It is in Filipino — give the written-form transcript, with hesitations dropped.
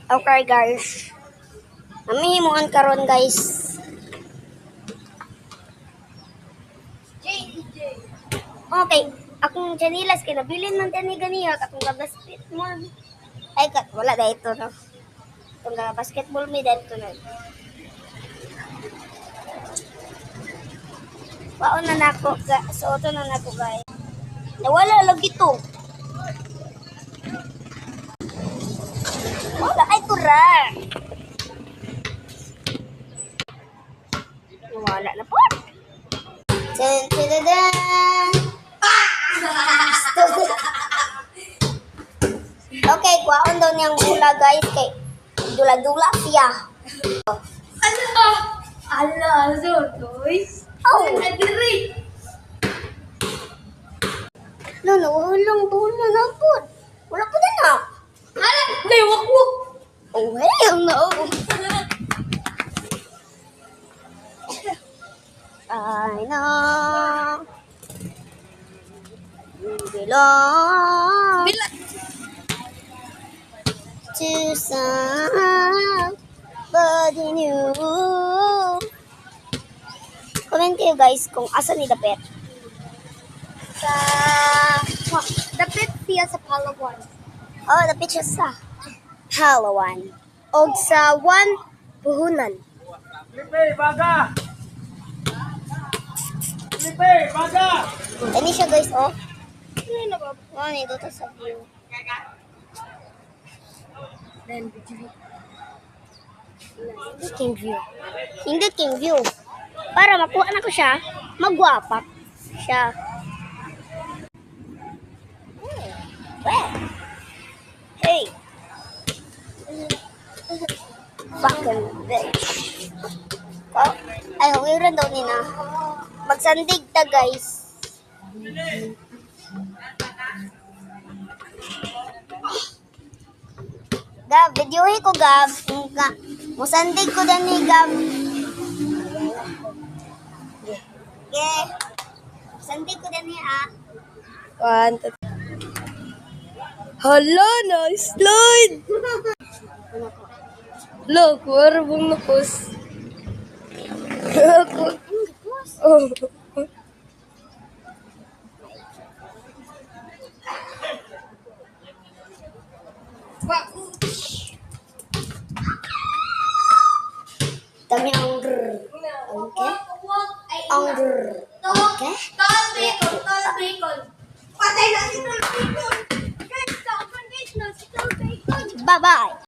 Okay guys. Namihimuan karon guys. Okay, akong chanilas kay nabilin man tani ganiya akong basketball. Ay kat wala dito no. Itong basketball mi dito na. Paon na nako ga suoto na nako guys. Nawala lagi to. Wala ay tura. Wala na po. Dun, dun, dun, dun. Okay, kuwaon daw niyang gula guys kay dula-dula siya. Allah, so toys. Oh, Adiri. no, hulong bulo na po. Wala po din na. Ala, lewak mo. Oh, hell no. I know. You belong Bilat. to somebody new. Comment kayo guys kung asa ni Dapet. Sa dapit siya sa Palawan. Oh, Dapet siya sa Palawan. Og sa puhunan. Lipe, baga! Lipe, baga! Ini siya guys, oh. Ano na ba? Oh, nito to sa view. Then video. Hindi king view. Hindi king view. Para makuha na ko siya, magwapak siya. Well. Hey. Fucking bitch. Oh, ay, huwiran daw ni na. Magsandig ta, guys. Gab, videohin ko, Gab. Musandig ko din ni Gab. Okay. Musandig ko din ni, ah. One, two. Hala, nice slide. Look, wala bang napos. Oh. Dami ang grrr. Okay? Ang grrr. Okay? Patay na si Tol Bacon! Bye-bye.